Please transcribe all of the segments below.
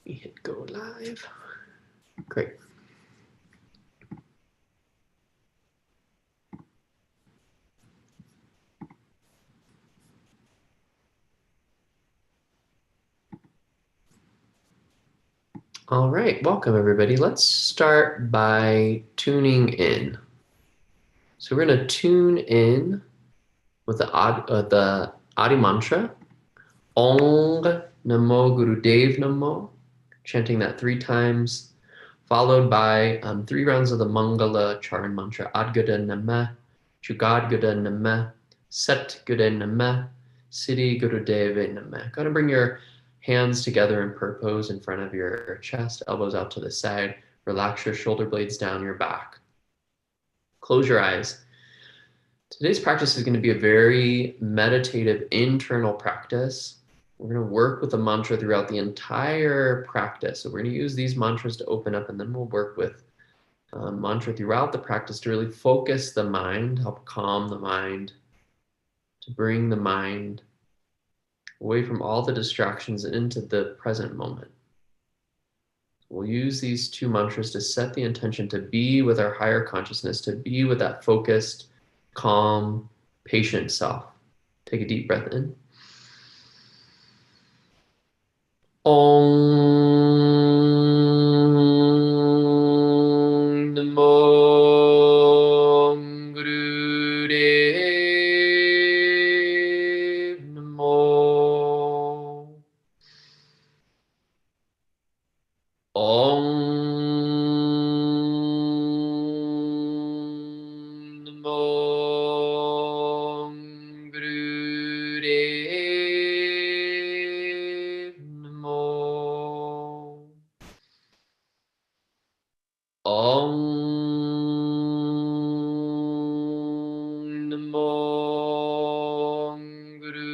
me hit go live. Great. All right, welcome everybody. Let's start by tuning in. So we're going to tune in with the Adi mantra, Ong Namo Gurudev Namo, chanting that 3 times, followed by 3 rounds of the Mangala Charan mantra, Adgada Namah, Jugadgada Namah, Sat Gada Namah, Siddhi Gurudeva Namah. Go ahead and bring your hands together in purpose in front of your chest, elbows out to the side. Relax your shoulder blades down your back. Close your eyes. Today's practice is going to be a very meditative internal practice. We're going to work with the mantra throughout the entire practice. So we're going to use these mantras to open up, and then we'll work with mantra throughout the practice to really focus the mind, help calm the mind, to bring the mind away from all the distractions and into the present moment. We'll use these 2 mantras to set the intention to be with our higher consciousness, to be with that focused, calm, patient self. Take a deep breath in. Om Namo Gurudev Namo. Om Namo Gurudev Namo. Om Namo Gurudev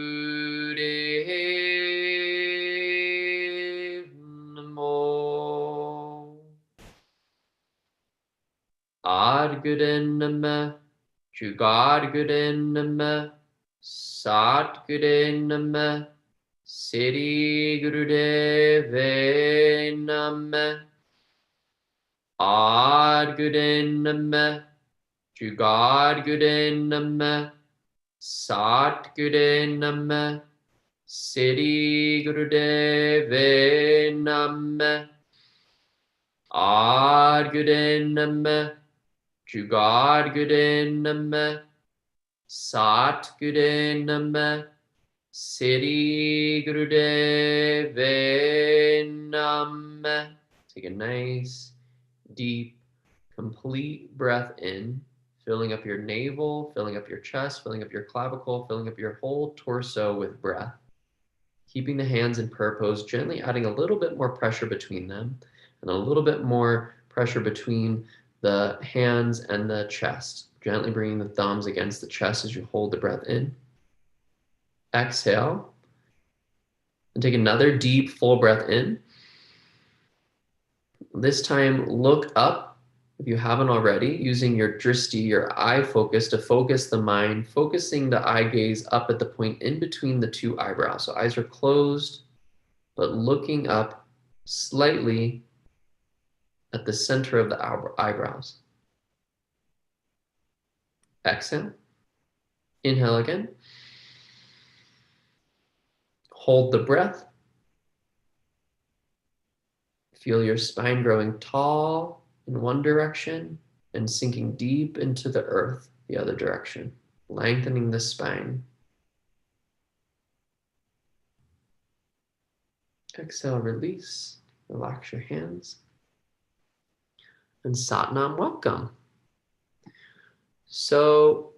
Namo. Adguden Namah, Jugadguden Namah, Satguden Namah, Siddhi Gurudeva Namah. Adguden Namah, Jugadguden Namah, Satguden Namah, Siddhi Gurudeva Namah. Adguden Namah, Jugadguden Namah, Satguden Namah, Siddhi Gurudeva Namah. Take a nice, deep, complete breath in, filling up your navel, filling up your chest, filling up your clavicle, filling up your whole torso with breath. Keeping the hands in prayer pose, gently adding a little bit more pressure between them and a little bit more pressure between the hands and the chest. Gently bringing the thumbs against the chest as you hold the breath in. Exhale. And take another deep, full breath in. This time, look up, if you haven't already, using your drishti, your eye focus, to focus the mind, focusing the eye gaze up at the point in between the 2 eyebrows. So eyes are closed, but looking up slightly at the center of the eyebrows. Exhale. Inhale again. Hold the breath. Feel your spine growing tall in one direction and sinking deep into the earth the other direction, lengthening the spine. Exhale, release, relax your hands. And Satnam, welcome. So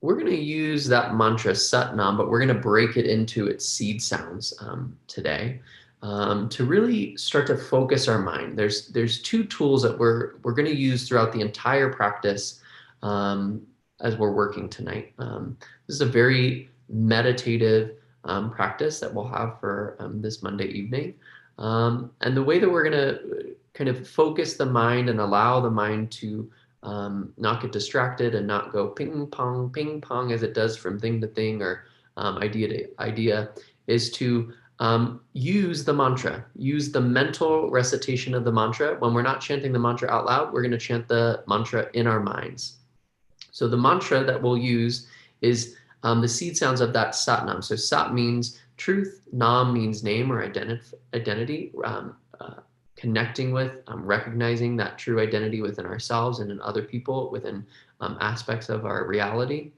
we're going to use that mantra Satnam, but we're going to break it into its seed sounds today to really start to focus our mind. There's 2 tools that we're going to use throughout the entire practice as we're working tonight. This is a very meditative practice that we'll have for this Monday evening. And the way that we're going to kind of focus the mind and allow the mind to not get distracted and not go ping pong as it does from thing to thing or idea to idea, is to use the mantra, use the mental recitation of the mantra. When we're not chanting the mantra out loud, we're going to chant the mantra in our minds. So the mantra that we'll use is the seed sounds of that Satnam. So Sat means truth, Nam means name or identity, connecting with, recognizing that true identity within ourselves and in other people, within aspects of our reality.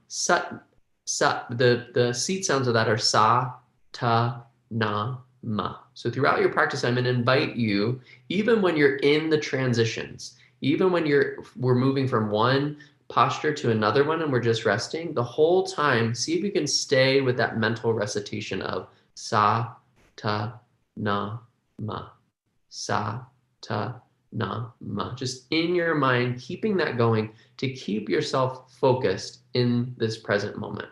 Sat, the seed sounds of that are Sa, Ta, Na, Ma. So throughout your practice, I'm going to invite you, even when you're in the transitions, even when we're moving from one posture to another one and we're just resting, the whole time, see if you can stay with that mental recitation of Sa, Ta, Na, Ma. Sa, Ta, Na, Ma. Just in your mind, keeping that going to keep yourself focused in this present moment.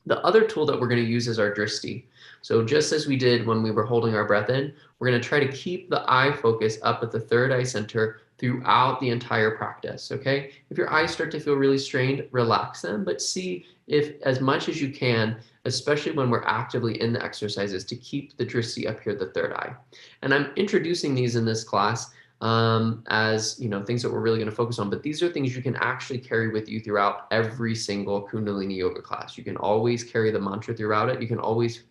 The other tool that we're going to use is our drishti. So just as we did when we were holding our breath in, we're going to try to keep the eye focus up at the third eye center throughout the entire practice, okay? If your eyes start to feel really strained, relax them, but see if as much as you can, especially when we're actively in the exercises, to keep the drishti up here, the third eye. And I'm introducing these in this class as things that we're really going to focus on, but these are things you can actually carry with you throughout every single Kundalini yoga class. You can always carry the mantra throughout it. You can always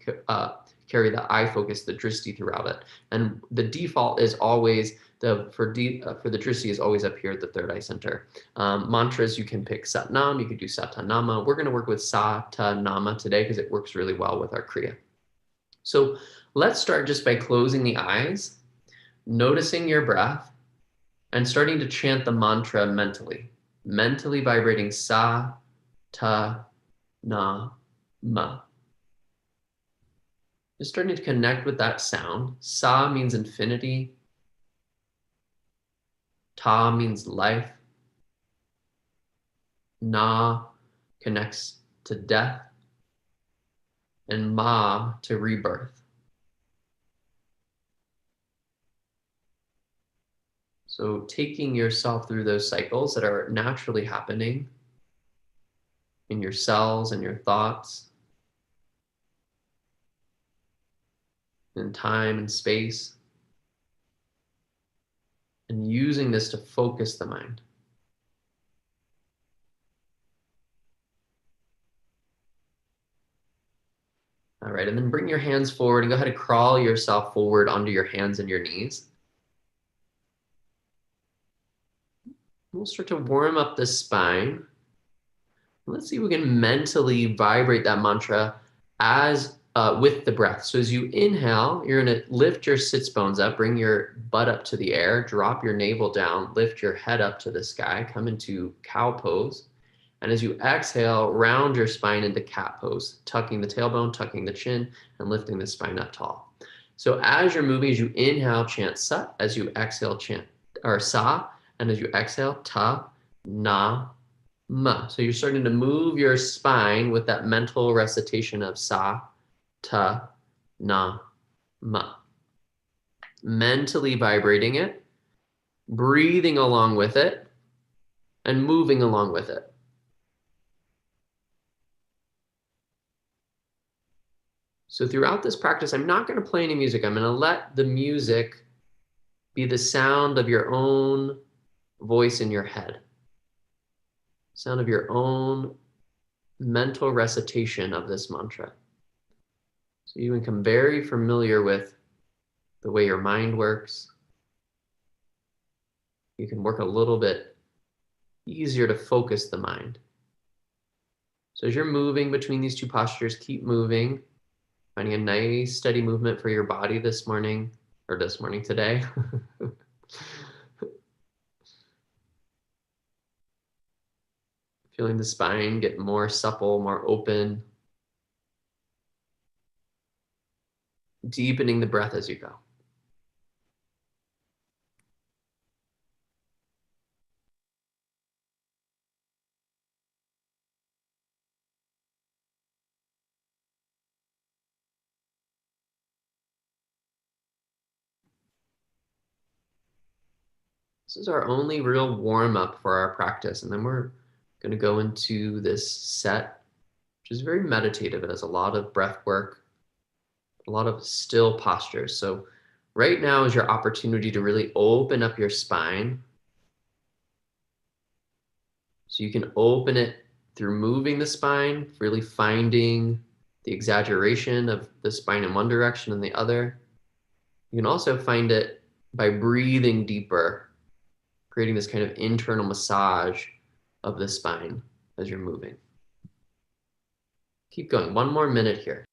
carry the eye focus, the drishti throughout it. And the default is always for the drishti is always up here at the third eye center. Mantras, you can pick Satnam, you could do Satanama. We're going to work with Satanama today because it works really well with our Kriya. So let's start just by closing the eyes, noticing your breath, and starting to chant the mantra mentally vibrating Sa, Ta, Na, Ma. Just starting to connect with that sound. Sa means infinity. Ta means life. Na connects to death. And Ma to rebirth. So taking yourself through those cycles that are naturally happening in your cells and your thoughts, in time and space, and using this to focus the mind. All right, and then bring your hands forward and go ahead and crawl yourself forward onto your hands and your knees. We'll start to warm up the spine. Let's see if we can mentally vibrate that mantra as with the breath. So as you inhale, you're going to lift your sits bones up, bring your butt up to the air, drop your navel down, lift your head up to the sky, come into cow pose. And as you exhale, round your spine into cat pose, tucking the tailbone, tucking the chin, and lifting the spine up tall. So as you're moving, as you inhale, chant Sat. As you exhale, chant or Sa. And as you exhale, Ta, Na, Ma. So you're starting to move your spine with that mental recitation of Sa, Ta, Na, Ma. Mentally vibrating it, breathing along with it, and moving along with it. So throughout this practice, I'm not going to play any music. I'm going to let the music be the sound of your own voice in your head. Sound of your own mental recitation of this mantra. So you become very familiar with the way your mind works. You can work a little bit easier to focus the mind. So as you're moving between these two postures, keep moving, finding a nice steady movement for your body this morning, or this morning today. Feeling the spine get more supple, more open. Deepening the breath as you go. This is our only real warm up for our practice. And then we're going to go into this set, which is very meditative. It has a lot of breath work, a lot of still postures. So right now is your opportunity to really open up your spine. So you can open it through moving the spine, really finding the exaggeration of the spine in one direction and the other. You can also find it by breathing deeper, creating this kind of internal massage of the spine as you're moving. Keep going. One more minute here.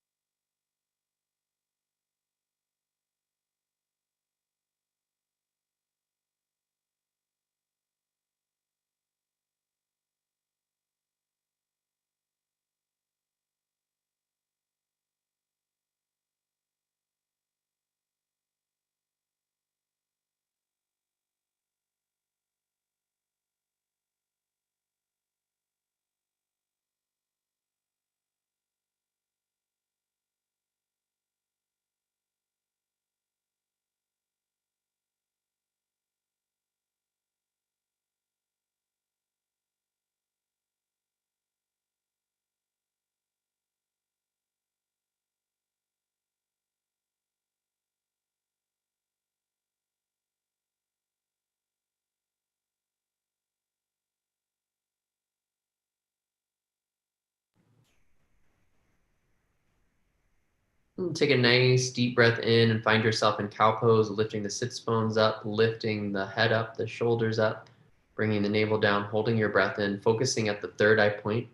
Take a nice deep breath in and find yourself in cow pose, lifting the sits bones up, lifting the head up, the shoulders up, bringing the navel down, holding your breath in, focusing at the third eye point,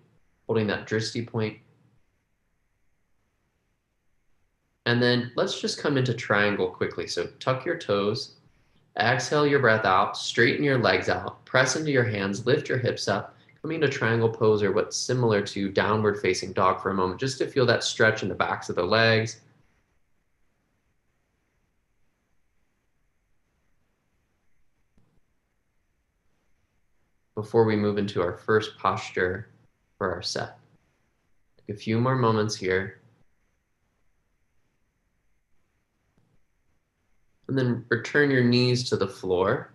holding that drishti point. And then let's just come into triangle quickly. So tuck your toes, exhale your breath out, straighten your legs out, press into your hands, lift your hips up, coming into triangle pose or what's similar to downward facing dog for a moment, just to feel that stretch in the backs of the legs. Before we move into our first posture for our set. Take a few more moments here. And then return your knees to the floor.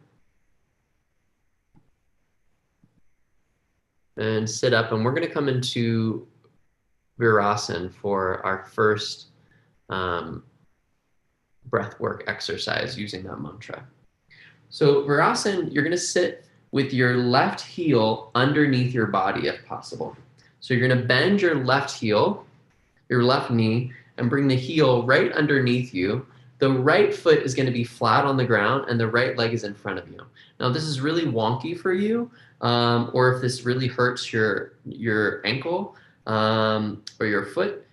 And sit up, and we're gonna come into Virasana for our first breath work exercise using that mantra. So Virasana, you're gonna sit with your left heel underneath your body if possible. So you're gonna bend your left heel, your left knee, and bring the heel right underneath you. The right foot is gonna be flat on the ground and the right leg is in front of you. Now this is really wonky for you, or if this really hurts your ankle or your foot,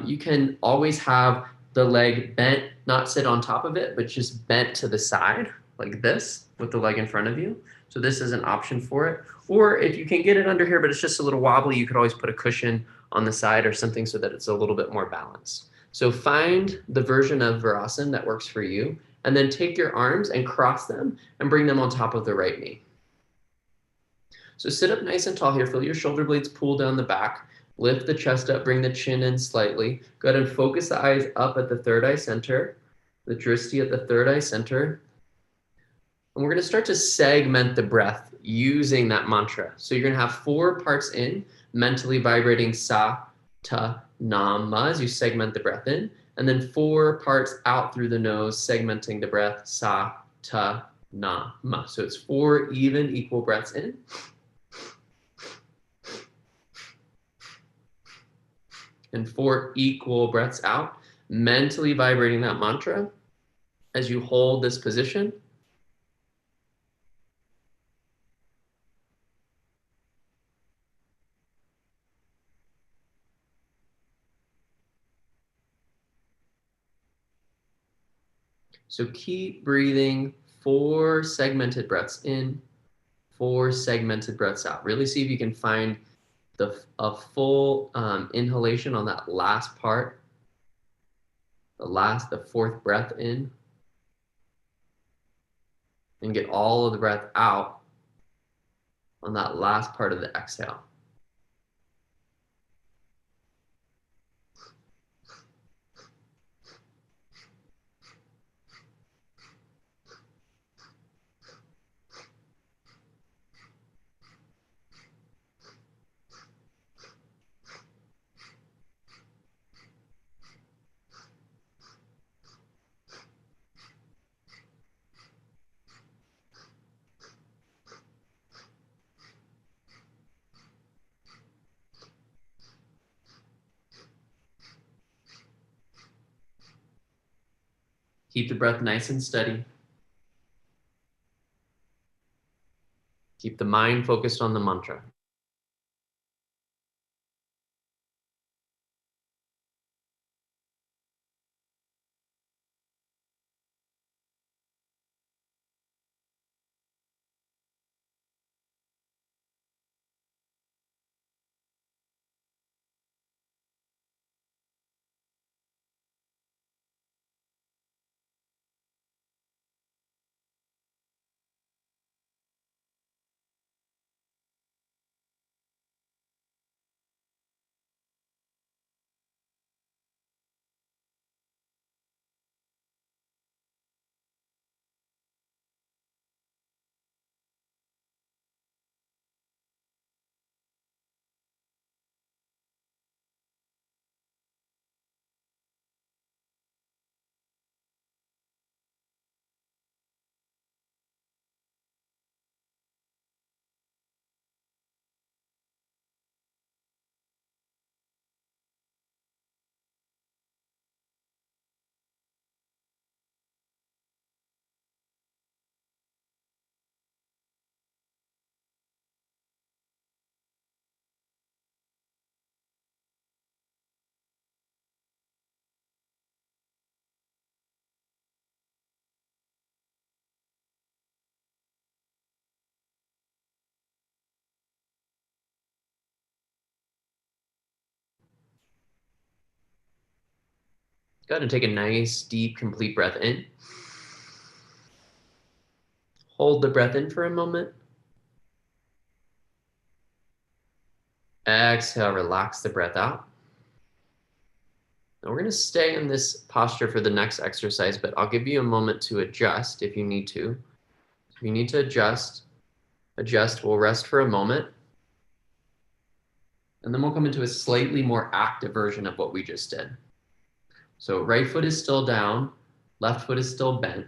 you can always have the leg bent, not sit on top of it, but just bent to the side like this with the leg in front of you. So this is an option for it. Or if you can get it under here, but it's just a little wobbly, you could always put a cushion on the side or something so that it's a little bit more balanced. So find the version of Virasana that works for you, and then take your arms and cross them and bring them on top of the right knee. So sit up nice and tall here. Feel your shoulder blades pull down the back. Lift the chest up, bring the chin in slightly. Go ahead and focus the eyes up at the third eye center, the drishti at the third eye center. And we're going to start to segment the breath using that mantra. So you're going to have 4 parts in, mentally vibrating sa, ta, nam, ma as you segment the breath in, and then 4 parts out through the nose, segmenting the breath sa, ta, na, ma. So it's 4 even, equal breaths in. And 4 equal breaths out, mentally vibrating that mantra as you hold this position. So keep breathing 4 segmented breaths in, 4 segmented breaths out. Really see if you can find a full inhalation on that last part, the 4th breath in, and get all of the breath out on that last part of the exhale. Keep the breath nice and steady. Keep the mind focused on the mantra. Go ahead and take a nice, deep, complete breath in. Hold the breath in for a moment. Exhale, relax the breath out. Now we're going to stay in this posture for the next exercise, but I'll give you a moment to adjust if you need to. If you need to adjust, we'll rest for a moment. And then we'll come into a slightly more active version of what we just did. So right foot is still down, left foot is still bent,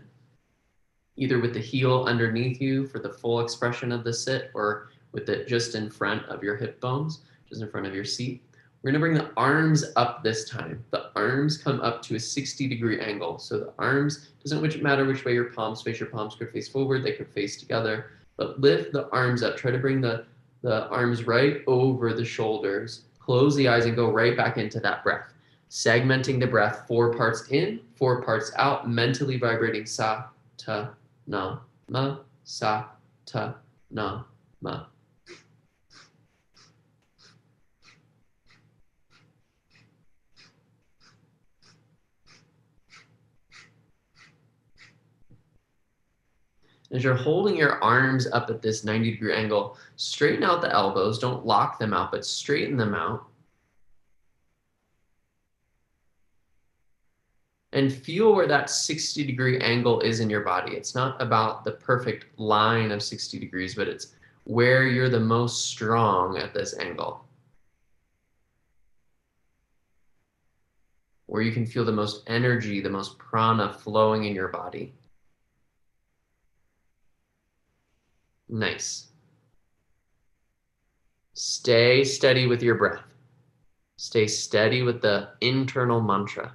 either with the heel underneath you for the full expression of the sit or with it just in front of your hip bones, just in front of your seat. We're gonna bring the arms up this time. The arms come up to a 60-degree angle. So the arms, doesn't matter which way your palms face could face forward, they could face together, but lift the arms up. Try to bring the arms right over the shoulders. Close the eyes and go right back into that breath. Segmenting the breath, 4 parts in, 4 parts out, mentally vibrating sa, ta, na, ma, sa, ta, na, ma. As you're holding your arms up at this 90-degree angle, straighten out the elbows. Don't lock them out, but straighten them out. And feel where that 60-degree angle is in your body. It's not about the perfect line of 60 degrees, but it's where you're the most strong at this angle. Where you can feel the most energy, the most prana flowing in your body. Nice. Stay steady with your breath. Stay steady with the internal mantra.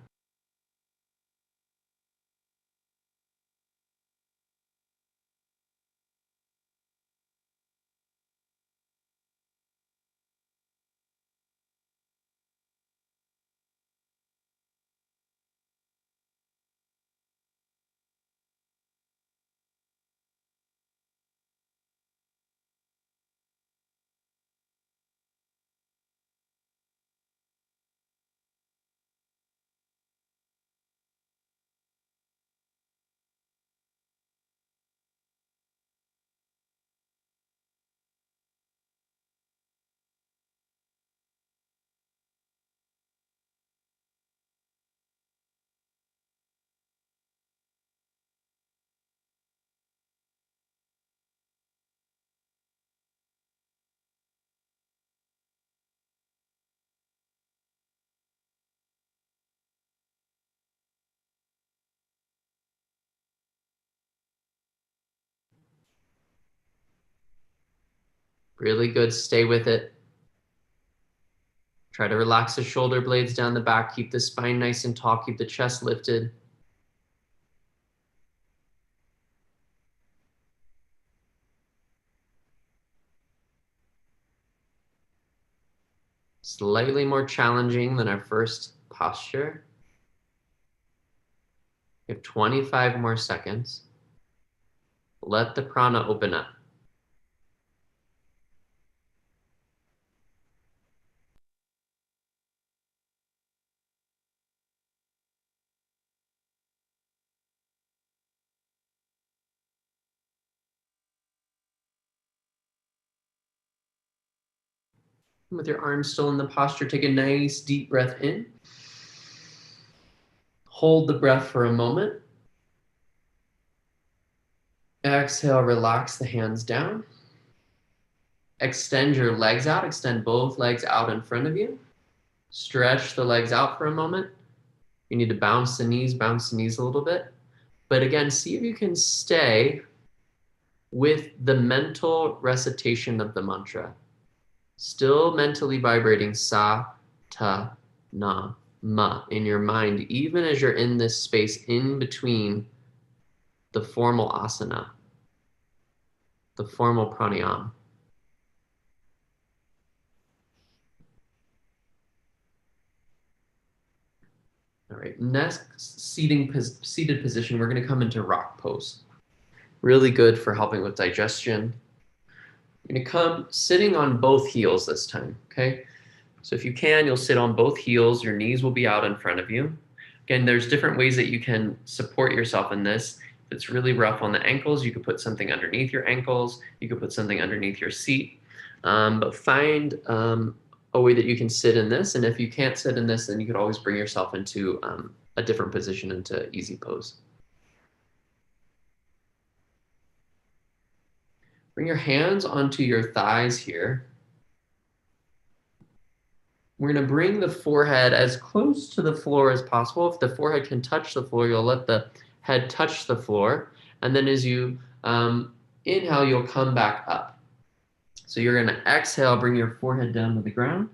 Really good. Stay with it. Try to relax the shoulder blades down the back. Keep the spine nice and tall. Keep the chest lifted. Slightly more challenging than our first posture. We have 25 more seconds. Let the prana open up. With your arms still in the posture, take a nice deep breath in. Hold the breath for a moment. Exhale, relax the hands down. Extend your legs out. Extend both legs out in front of you. Stretch the legs out for a moment. You need to bounce the knees a little bit. But again, see if you can stay with the mental recitation of the mantra. Still mentally vibrating sa, ta, na, ma in your mind, even as you're in this space in between the formal asana, the formal pranayama. All right, next seated position, we're going to come into rock pose. Really good for helping with digestion. You're going to come sitting on both heels this time, okay? So if you can, you'll sit on both heels. Your knees will be out in front of you. Again, there's different ways that you can support yourself in this. If it's really rough on the ankles, you could put something underneath your ankles. You could put something underneath your seat. But find a way that you can sit in this. And if you can't sit in this, then you could always bring yourself into a different position, into easy pose. Bring your hands onto your thighs here. We're going to bring the forehead as close to the floor as possible. If the forehead can touch the floor, you'll let the head touch the floor. And then as you inhale, you'll come back up. So you're going to exhale, bring your forehead down to the ground.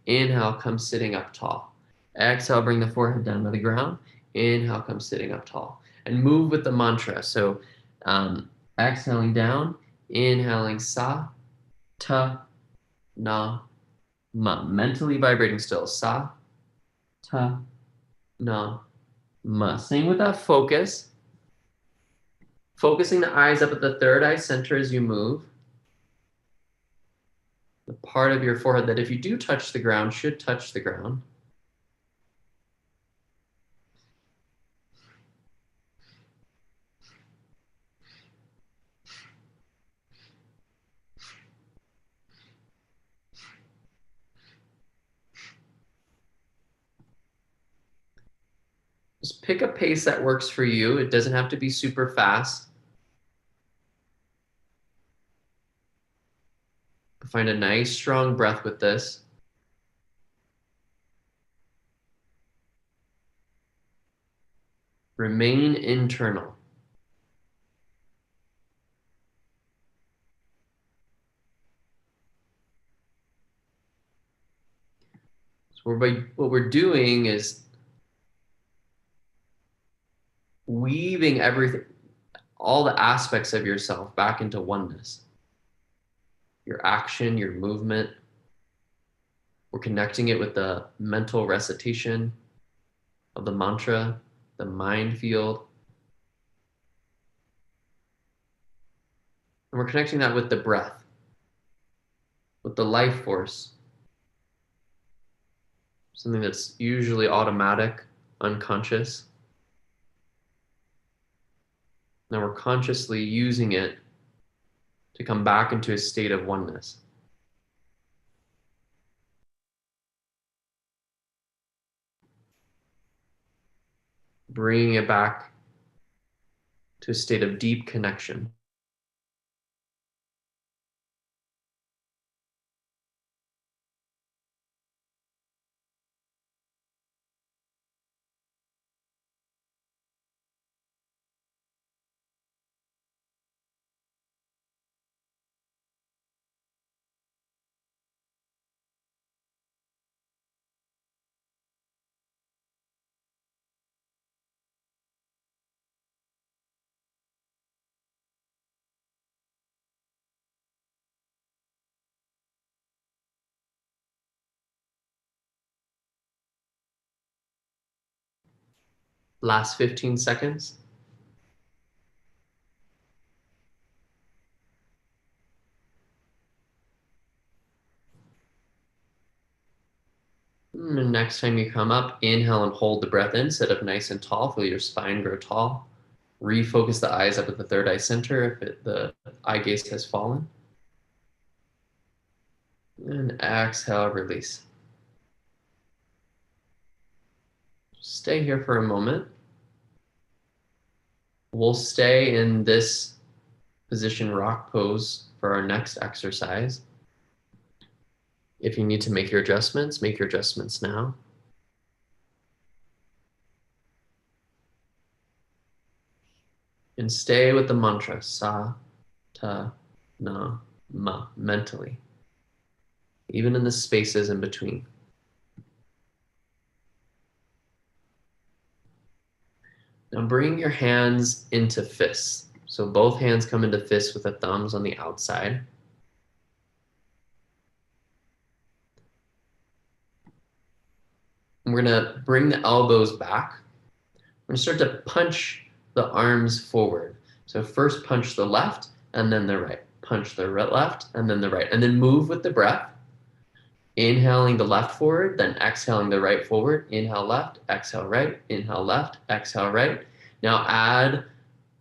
Inhale, come sitting up tall. Exhale, bring the forehead down to the ground. Inhale, come sitting up tall. And move with the mantra. So exhaling down, inhaling sa, ta, na, ma. Mentally vibrating still. Sa, ta, na, ma. Sing with that focus. Focusing the eyes up at the third eye center as you move. The part of your forehead that if you do touch the ground, should touch the ground. Just pick a pace that works for you. It doesn't have to be super fast. Find a nice strong breath with this. Remain internal. So what we're doing is weaving everything, all the aspects of yourself back into oneness. Your action, your movement. We're connecting it with the mental recitation of the mantra, the mind field. And we're connecting that with the breath, with the life force. Something that's usually automatic, unconscious. Now we're consciously using it to come back into a state of oneness. Bringing it back to a state of deep connection. last 15 seconds. And next time you come up, inhale and hold the breath in. Sit up nice and tall. Feel your spine grow tall. Refocus the eyes up at the third eye center if the eye gaze has fallen. And exhale, release. Stay here for a moment. We'll stay in this position, rock pose, for our next exercise. If you need to make your adjustments now. And stay with the mantra, sa, ta, na, ma, mentally, even in the spaces in between. Now bring your hands into fists. So both hands come into fists with the thumbs on the outside. And we're gonna bring the elbows back. We're gonna start to punch the arms forward. So first punch the left and then the right. Punch the left and then the right. And then move with the breath. Inhaling the left forward, then exhaling the right forward. Inhale left, exhale right, inhale left, exhale right. Now add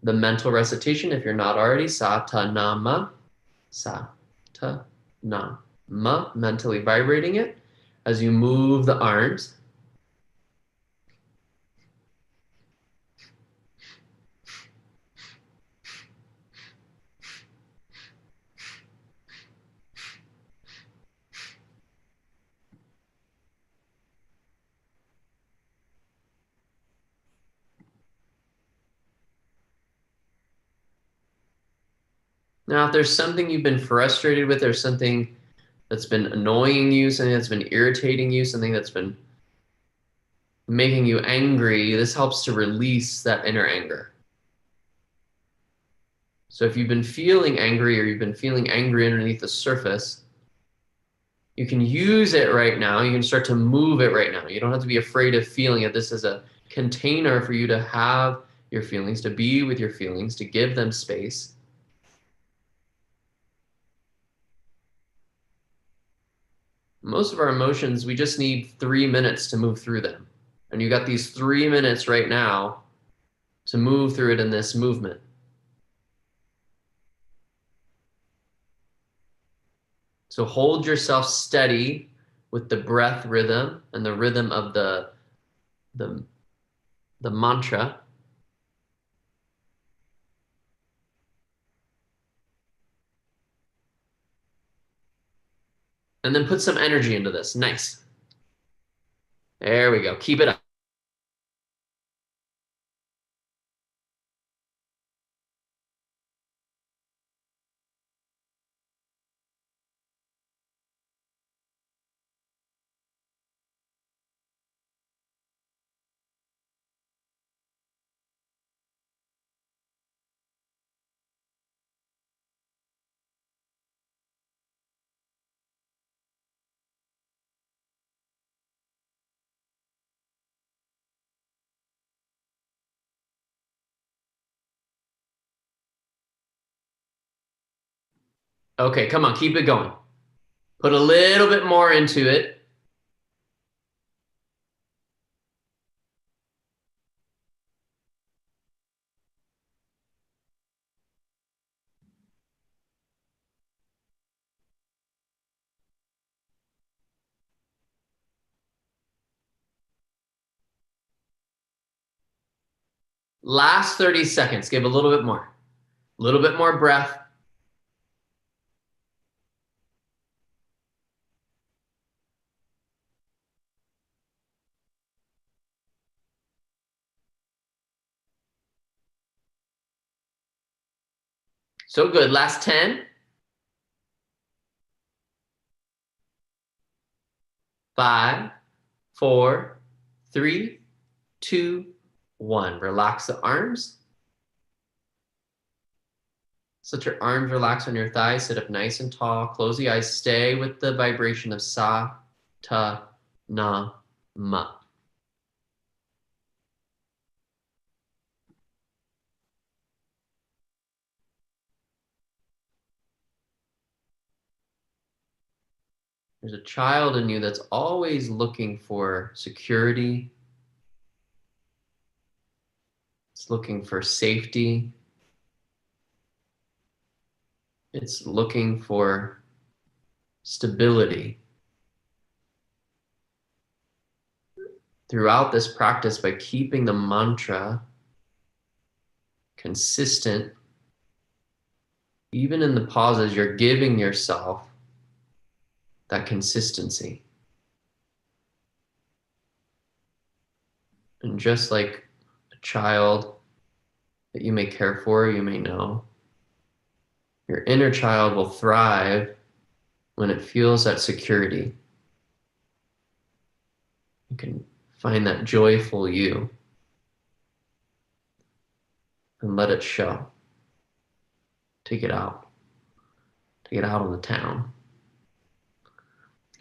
the mental recitation if you're not already. Sa, ta, na, ma. Sa, ta, na, ma. Mentally vibrating it as you move the arms. Now, if there's something you've been frustrated with, or something that's been annoying you, something that's been irritating you, something that's been making you angry, this helps to release that inner anger. So if you've been feeling angry, or you've been feeling angry underneath the surface, you can use it right now. You can start to move it right now. You don't have to be afraid of feeling it. This is a container for you to have your feelings, to be with your feelings, to give them space. Most of our emotions, we just need 3 minutes to move through them. And you got these 3 minutes right now to move through it in this movement. So hold yourself steady with the breath rhythm and the rhythm of the mantra. And then put some energy into this. Nice. There we go. Keep it up. Okay, come on, keep it going. Put a little bit more into it. Last 30 seconds, give a little bit more. A little bit more breath. So good. Last 10. 5, 4, 3, 2, 1. Relax the arms. So let your arms relax on your thighs. Sit up nice and tall. Close the eyes. Stay with the vibration of sa, ta, na, ma. There's a child in you that's always looking for security. It's looking for safety. It's looking for stability. Throughout this practice, by keeping the mantra consistent, even in the pauses, you're giving yourself that consistency. And just like a child that you may care for, you may know, your inner child will thrive when it feels that security. You can find that joyful you and let it show. Take it out. Take it out on the town.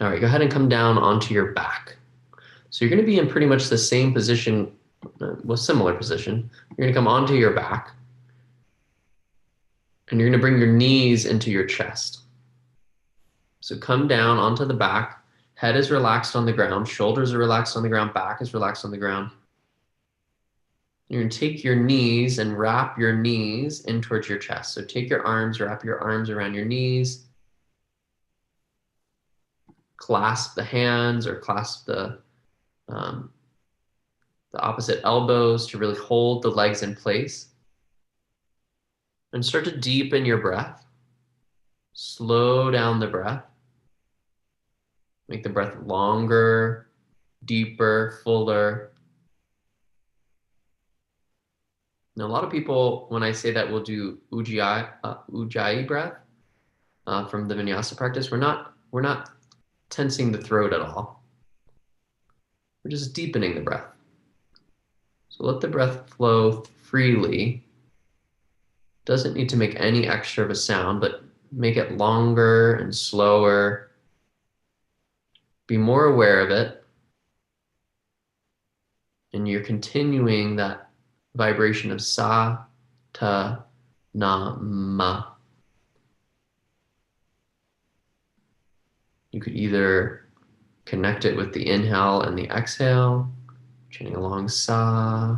All right, go ahead and come down onto your back. So you're going to be in pretty much the same position, well, similar position. You're going to come onto your back, and you're going to bring your knees into your chest. So come down onto the back. Head is relaxed on the ground. Shoulders are relaxed on the ground. Back is relaxed on the ground. You're going to take your knees and wrap your knees in towards your chest. So take your arms, wrap your arms around your knees. Clasp the hands or clasp the opposite elbows to really hold the legs in place. And start to deepen your breath. Slow down the breath. Make the breath longer, deeper, fuller. Now, a lot of people, when I say that, will do Ujjayi breath from the Vinyasa practice. We're not tensing the throat at all. We're just deepening the breath. So let the breath flow freely. Doesn't need to make any extra of a sound, but make it longer and slower. Be more aware of it. And you're continuing that vibration of sa, ta, na, ma. You could either connect it with the inhale and the exhale, chanting along sa,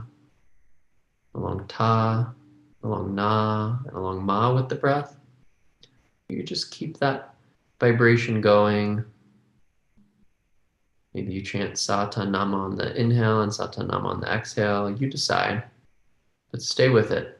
along ta, along na, and along ma with the breath. You just keep that vibration going. Maybe you chant sa ta nama on the inhale and sa ta nama on the exhale. You decide, but stay with it.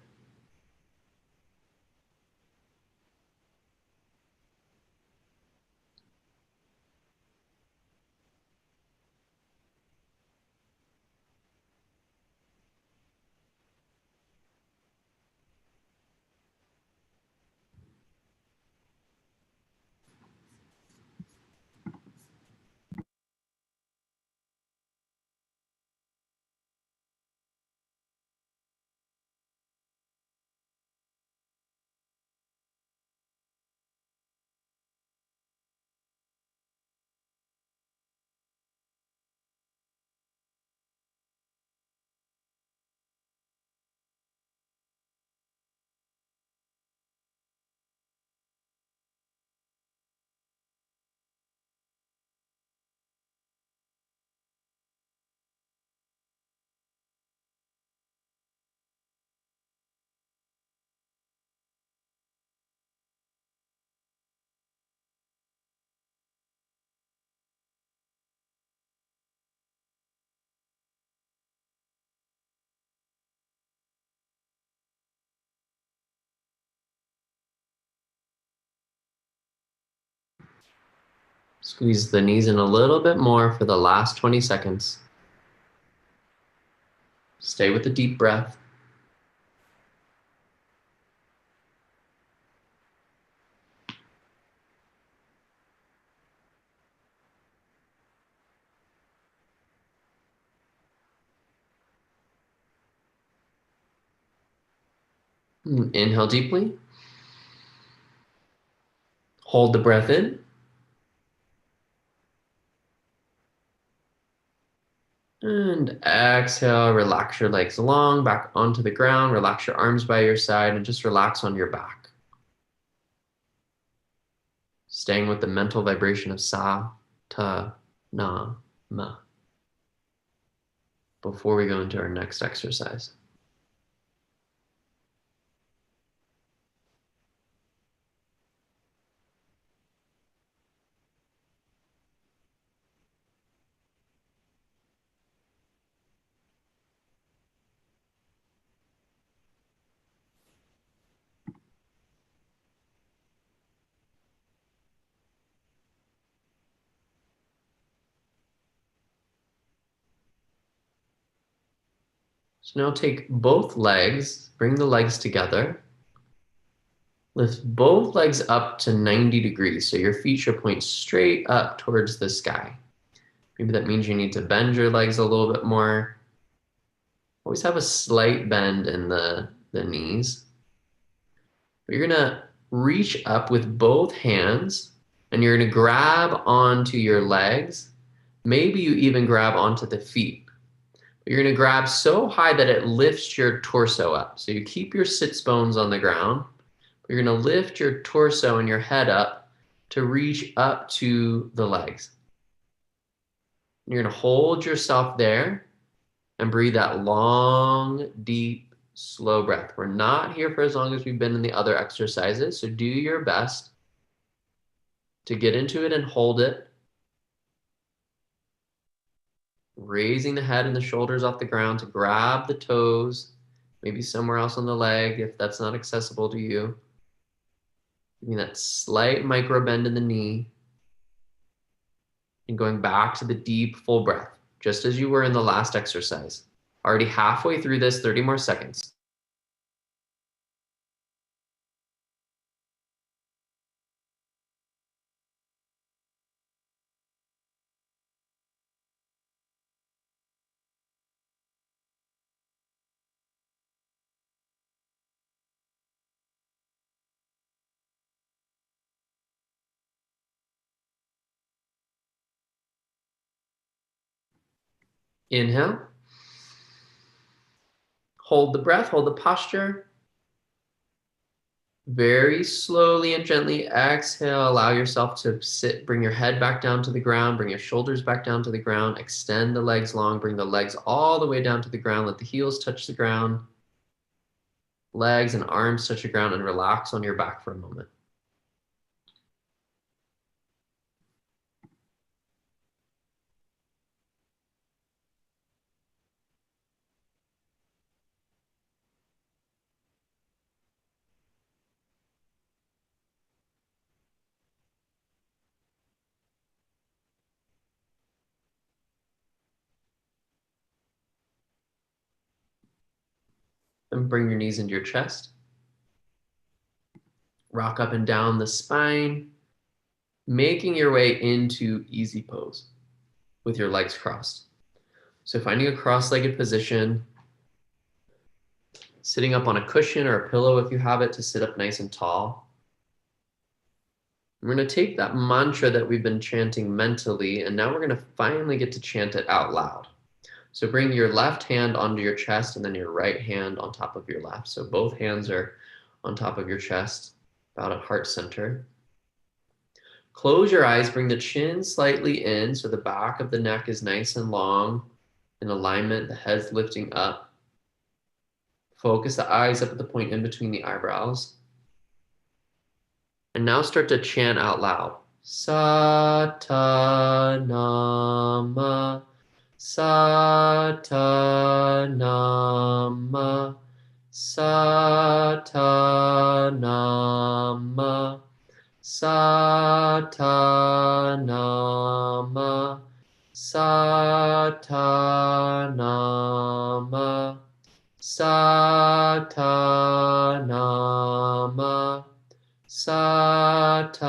Squeeze the knees in a little bit more for the last 20 seconds. Stay with the deep breath. Inhale deeply. Hold the breath in. And exhale, relax your legs long, back onto the ground. Relax your arms by your side and just relax on your back. Staying with the mental vibration of sa. ma before we go into our next exercise. So now take both legs, bring the legs together, lift both legs up to 90 degrees. So your feet should point straight up towards the sky. Maybe that means you need to bend your legs a little bit more. Always have a slight bend in the knees. But you're gonna reach up with both hands and you're gonna grab onto your legs. Maybe you even grab onto the feet. But you're gonna grab so high that it lifts your torso up. So you keep your sits bones on the ground, but you're gonna lift your torso and your head up to reach up to the legs. You're gonna hold yourself there and breathe that long, deep, slow breath. We're not here for as long as we've been in the other exercises, so do your best to get into it and hold it. Raising the head and the shoulders off the ground to grab the toes, maybe somewhere else on the leg if that's not accessible to you. Giving that slight micro bend in the knee and going back to the deep, full breath, just as you were in the last exercise. Already halfway through this, 30 more seconds. Inhale. Hold the breath, hold the posture. Very slowly and gently exhale. Allow yourself to sit, bring your head back down to the ground, bring your shoulders back down to the ground, extend the legs long, bring the legs all the way down to the ground, let the heels touch the ground, legs and arms touch the ground, and relax on your back for a moment. Then bring your knees into your chest. Rock up and down the spine, making your way into easy pose with your legs crossed. So finding a cross-legged position, sitting up on a cushion or a pillow if you have it to sit up nice and tall. We're going to take that mantra that we've been chanting mentally, and now we're going to finally get to chant it out loud. So bring your left hand onto your chest and then your right hand on top of your left. So both hands are on top of your chest, about at heart center. Close your eyes, bring the chin slightly in so the back of the neck is nice and long in alignment, the head's lifting up. Focus the eyes up at the point in between the eyebrows. And now start to chant out loud. Satanama, Satanama, Satanama, Satanama, Satanama, Satanama, Satanama,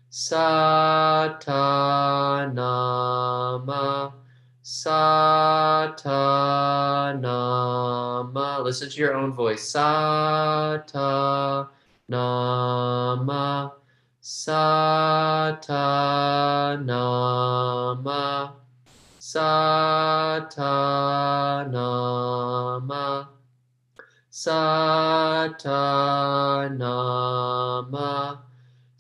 Satanama, Satanama. Listen to your own voice. Satanama, Satanama, Satanama, Satanama,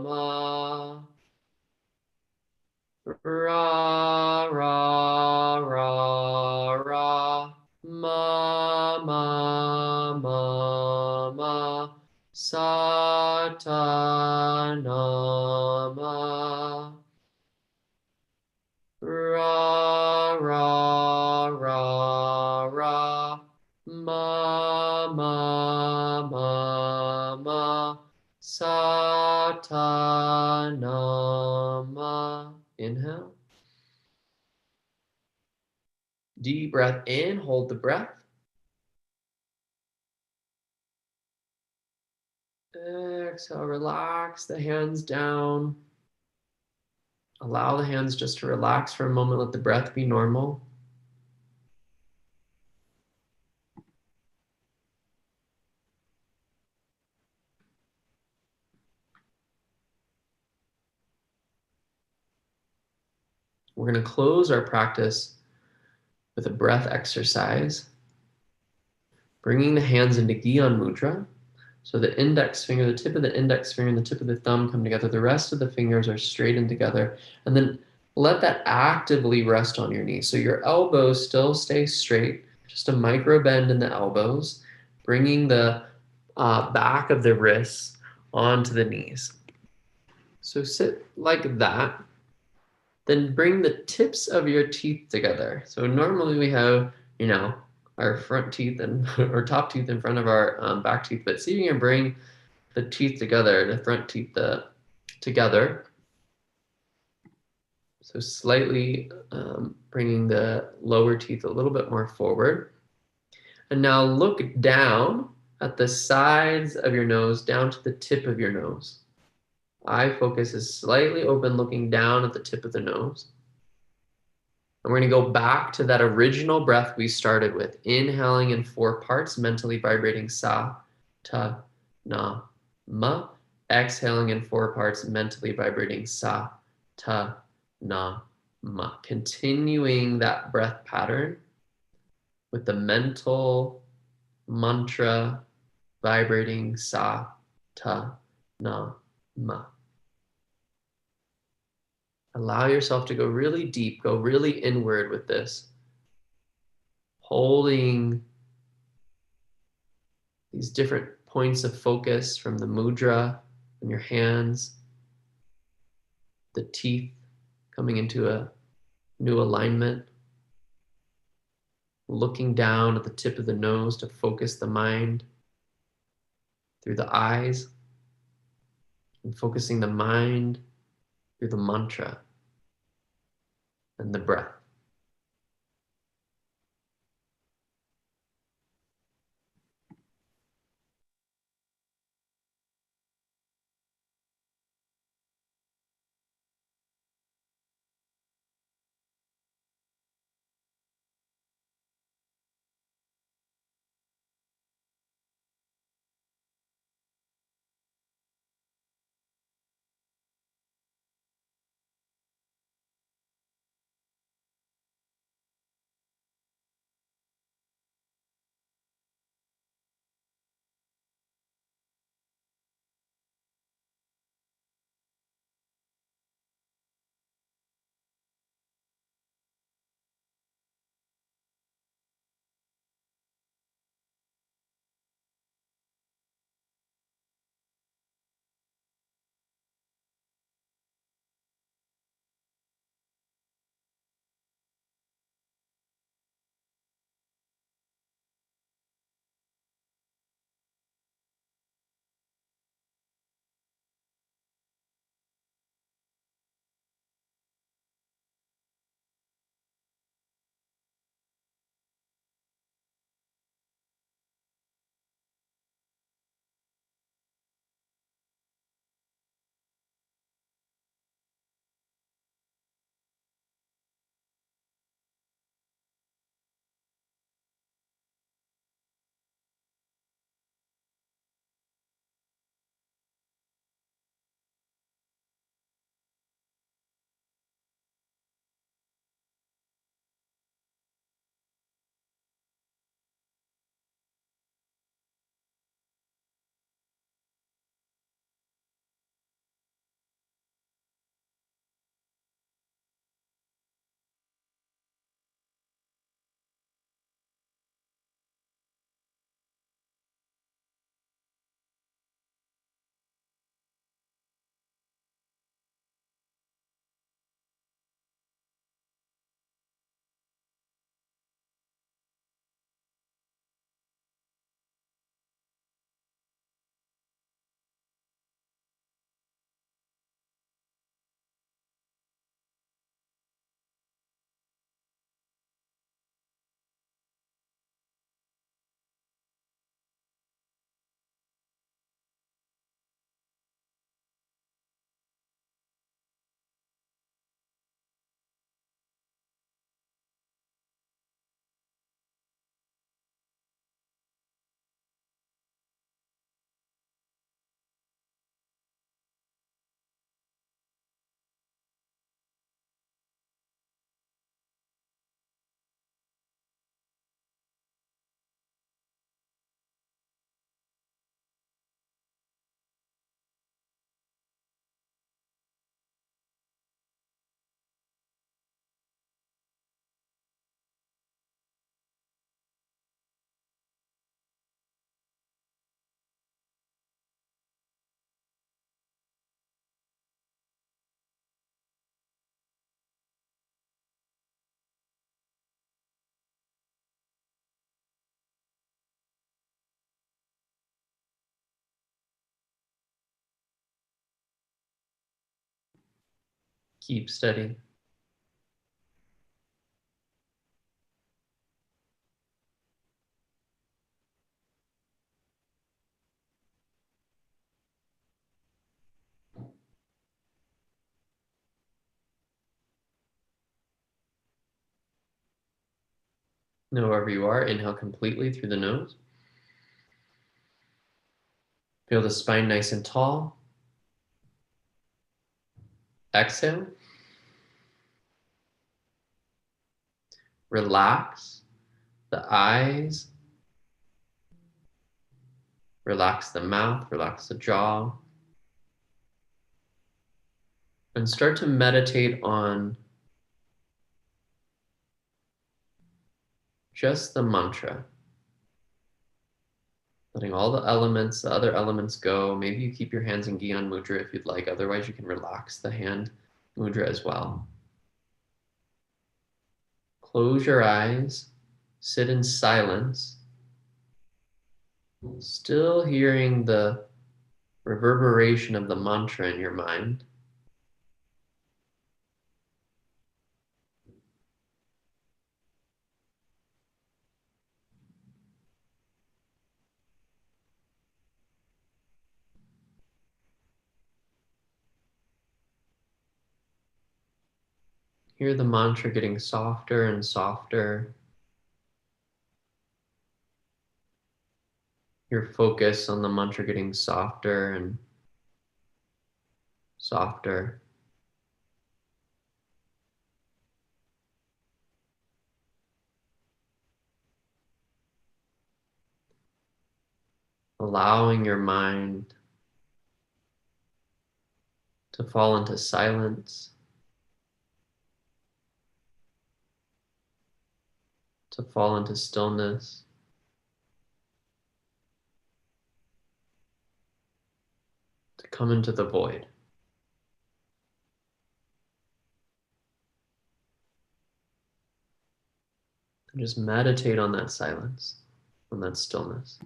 ma. Ra, ra, ra, ra. Ma, ma, ma, ma. Sa, ta, na, ma. Ra, ra, ra, ra. Ma, ma, ma, ma. Sa, ta, na, ma. Inhale. Deep breath in, hold the breath. Exhale, relax the hands down. Allow the hands just to relax for a moment. Let the breath be normal. We're going to close our practice with a breath exercise, bringing the hands into Gyan Mudra. So the index finger, the tip of the index finger and the tip of the thumb come together. The rest of the fingers are straightened together. And then let that actively rest on your knees. So your elbows still stay straight, just a micro bend in the elbows, bringing the back of the wrists onto the knees. So sit like that. Then bring the tips of your teeth together. So normally we have, our front teeth and or top teeth in front of our back teeth, but see if you can bring the teeth together, the front teeth together. So slightly bringing the lower teeth a little bit more forward. And now look down at the sides of your nose, down to the tip of your nose. Eye focus is slightly open, looking down at the tip of the nose. And we're going to go back to that original breath we started with, inhaling in 4 parts, mentally vibrating sa, ta, na, ma. Exhaling in 4 parts, mentally vibrating sa, ta, na, ma. Continuing that breath pattern with the mental mantra vibrating sa, ta, na, ma. Allow yourself to go really deep, go really inward with this. Holding these different points of focus from the mudra in your hands, the teeth coming into a new alignment, looking down at the tip of the nose to focus the mind through the eyes, and focusing the mind through the mantra and the breath. Keep steady. Now, wherever you are, inhale completely through the nose. Feel the spine nice and tall. Exhale. Relax the eyes. Relax the mouth. Relax the jaw. And start to meditate on just the mantra. Letting all the elements, the other elements go. Maybe you keep your hands in Gyan Mudra if you'd like. Otherwise, you can relax the hand mudra as well. Close your eyes. Sit in silence. Still hearing the reverberation of the mantra in your mind. Hear the mantra getting softer and softer. Your focus on the mantra getting softer and softer. Allowing your mind to fall into silence, to fall into stillness, to come into the void. And just meditate on that silence, on that stillness.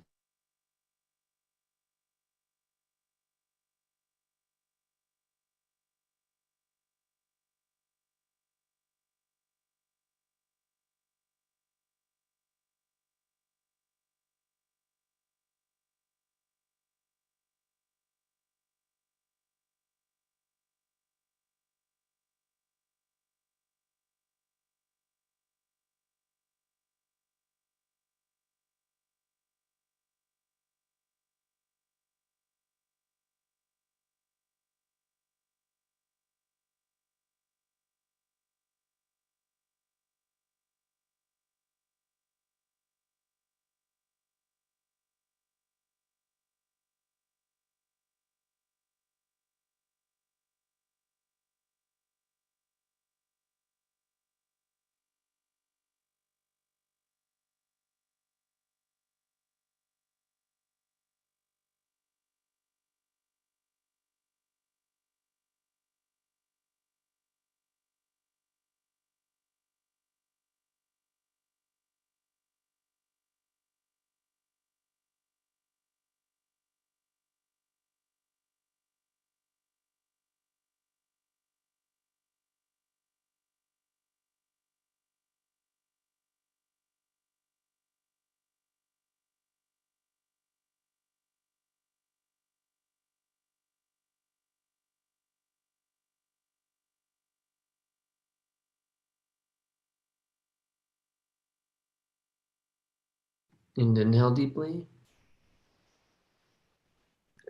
And inhale deeply.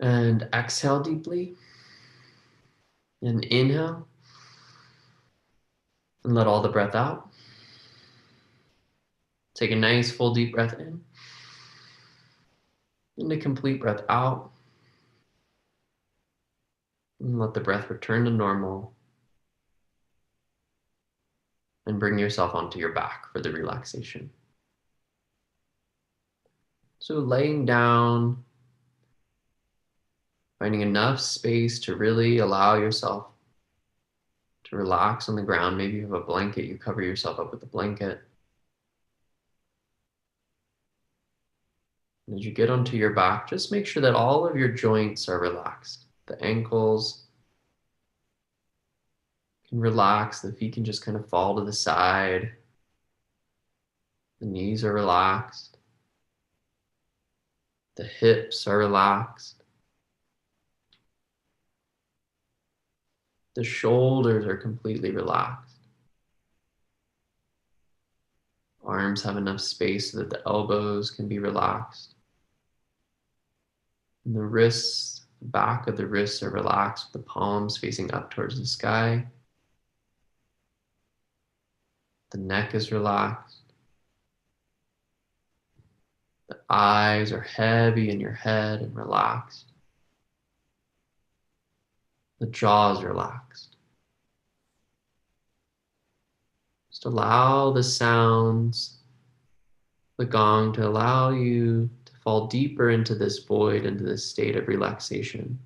And exhale deeply. And inhale. And let all the breath out. Take a nice full deep breath in. And a complete breath out. And let the breath return to normal. And bring yourself onto your back for the relaxation. So laying down, finding enough space to really allow yourself to relax on the ground. Maybe you have a blanket, you cover yourself up with a blanket. And as you get onto your back, just make sure that all of your joints are relaxed. The ankles can relax. The feet can just kind of fall to the side. The knees are relaxed. The hips are relaxed. The shoulders are completely relaxed. Arms have enough space so that the elbows can be relaxed. And the wrists, the back of the wrists are relaxed with the palms facing up towards the sky. The neck is relaxed. The eyes are heavy in your head and relaxed. The jaw is relaxed. Just allow the sounds, the gong, to allow you to fall deeper into this void, into this state of relaxation.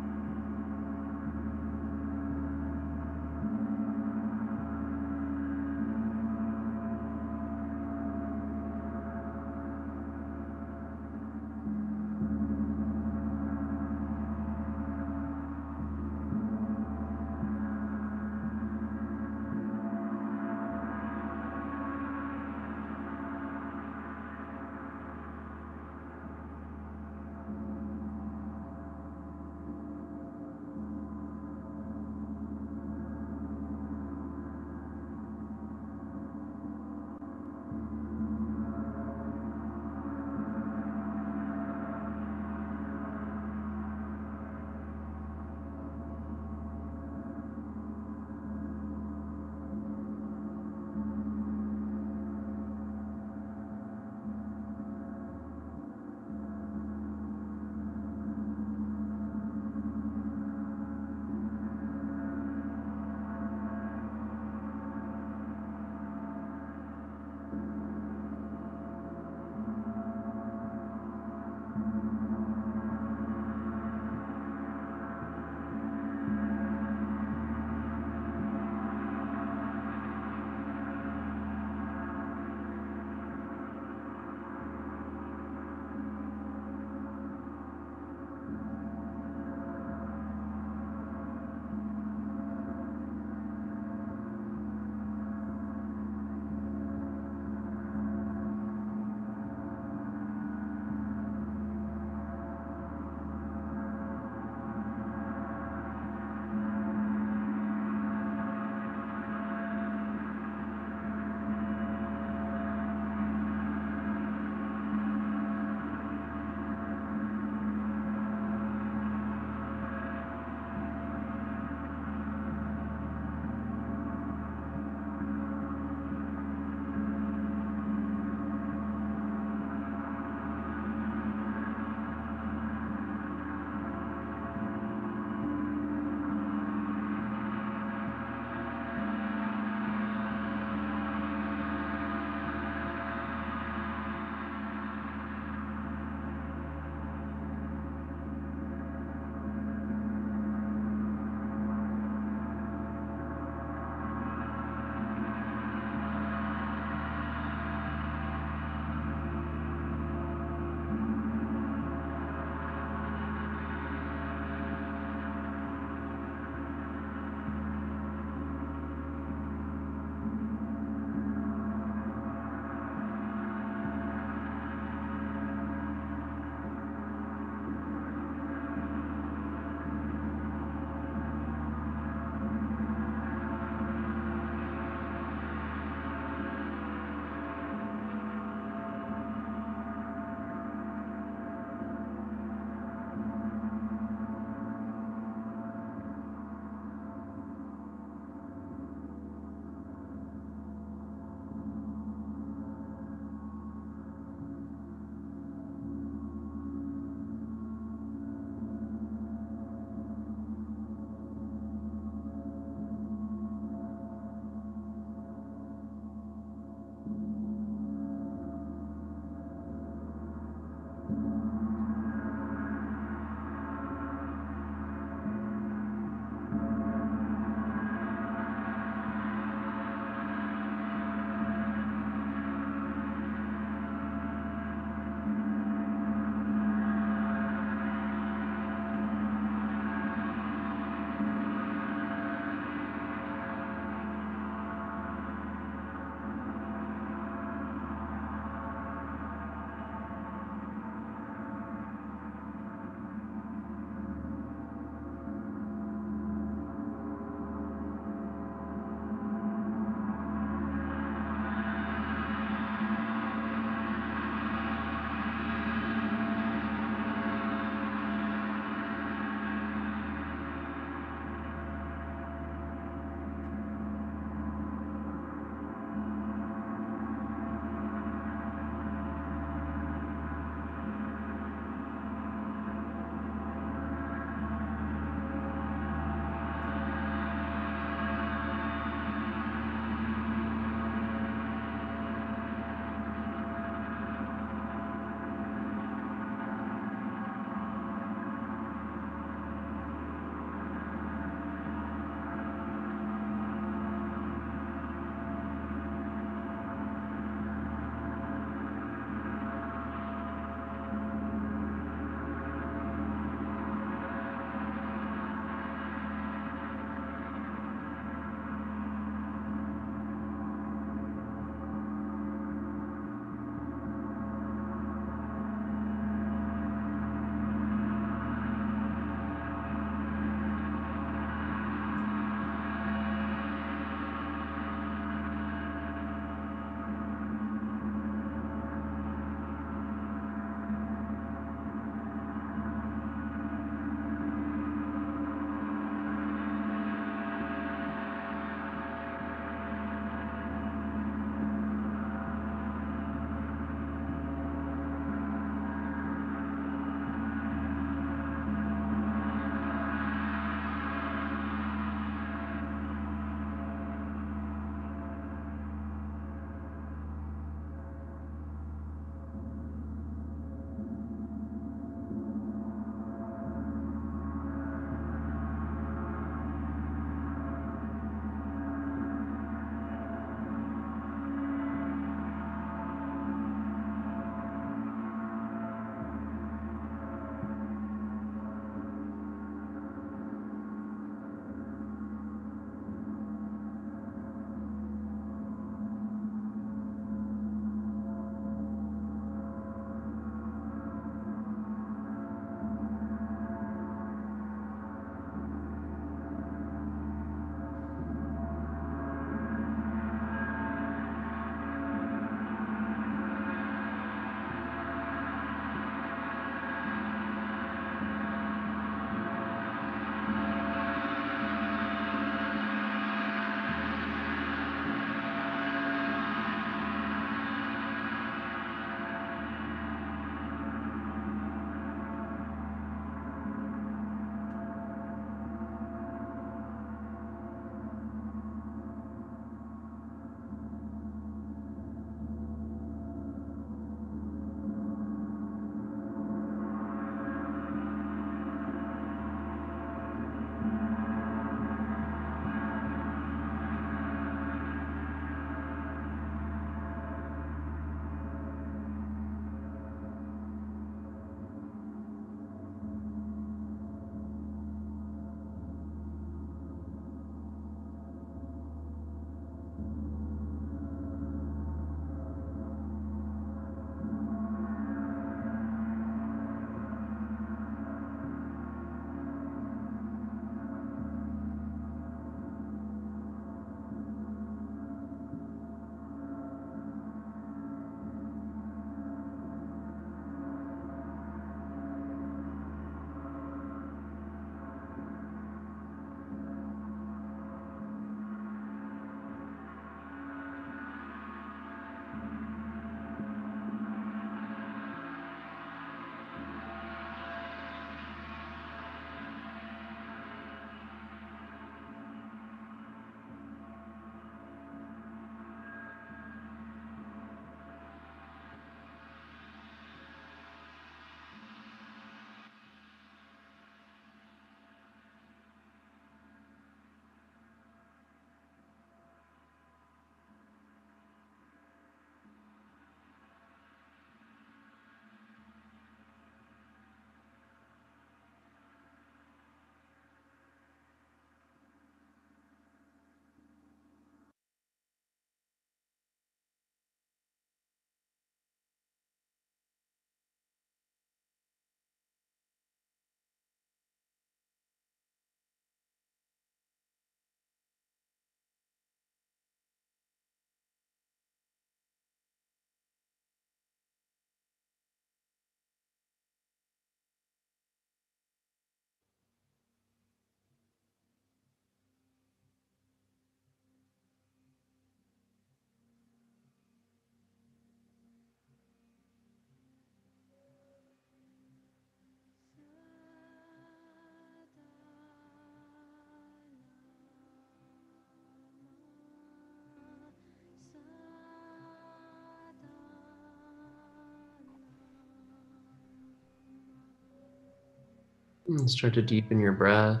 And start to deepen your breath.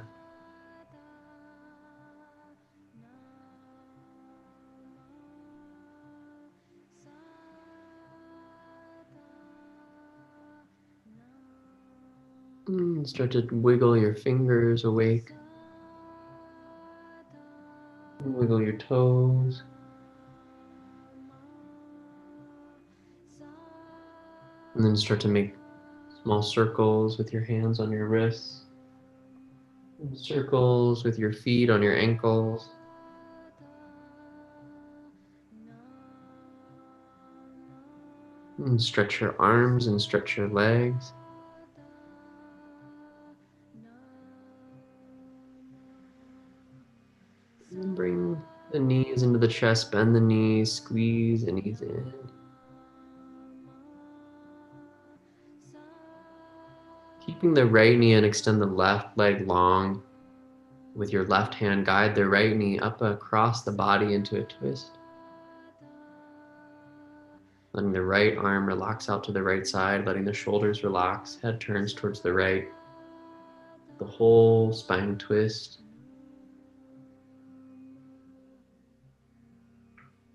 And start to wiggle your fingers awake. Wiggle your toes. And then start to make small circles with your hands on your wrists. And circles with your feet on your ankles. And stretch your arms and stretch your legs. And bring the knees into the chest, bend the knees, squeeze the knees in. Keeping the right knee and extend the left leg long. With your left hand, guide the right knee up across the body into a twist. Letting the right arm relax out to the right side, letting the shoulders relax, head turns towards the right. The whole spine twist.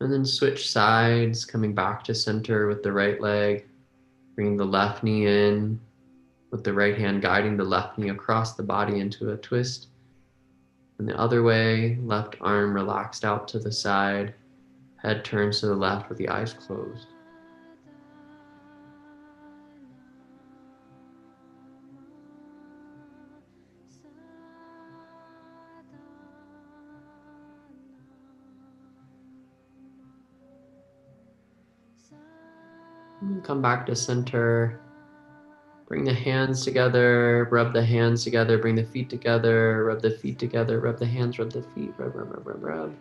And then switch sides, coming back to center with the right leg, bringing the left knee in, with the right hand guiding the left knee across the body into a twist. And the other way, left arm relaxed out to the side, head turns to the left with the eyes closed. And come back to center. Bring the hands together, rub the hands together, bring the feet together, rub the feet together, rub the hands, rub the feet, rub, rub, rub, rub, rub.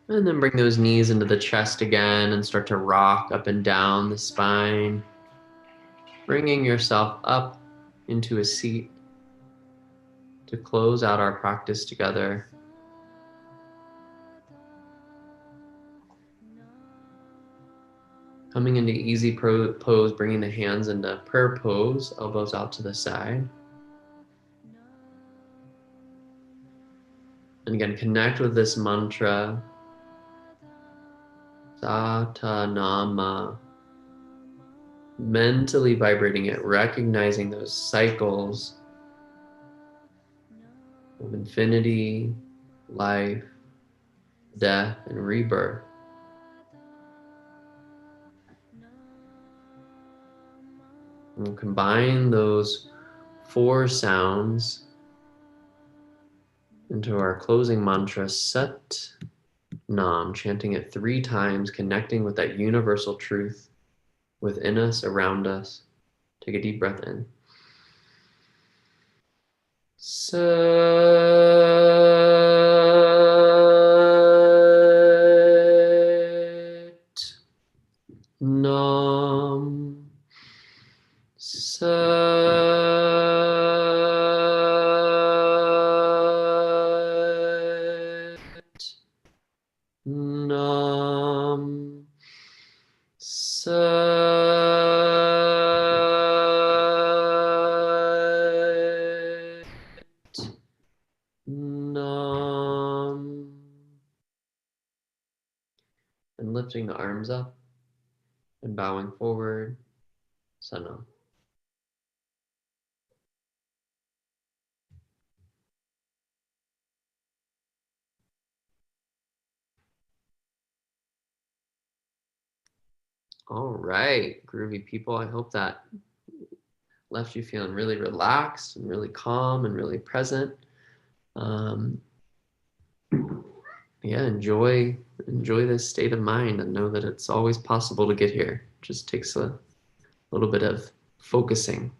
And then bring those knees into the chest again and start to rock up and down the spine, bringing yourself up into a seat to close out our practice together. Coming into easy pose, bringing the hands into prayer pose, elbows out to the side. And again, connect with this mantra, Satanama. Mentally vibrating it, recognizing those cycles of infinity, life, death, and rebirth. And we'll combine those 4 sounds into our closing mantra, Sat Nam, chanting it 3 times, connecting with that universal truth within us, around us. Take a deep breath in. Sat Nam. Sat Nam. Sat Nam. And lifting the arms up and bowing forward. Sanam. All right, groovy people. I hope that left you feeling really relaxed and really calm and really present. Yeah, enjoy this state of mind and know that it's always possible to get here. It just takes a little bit of focusing.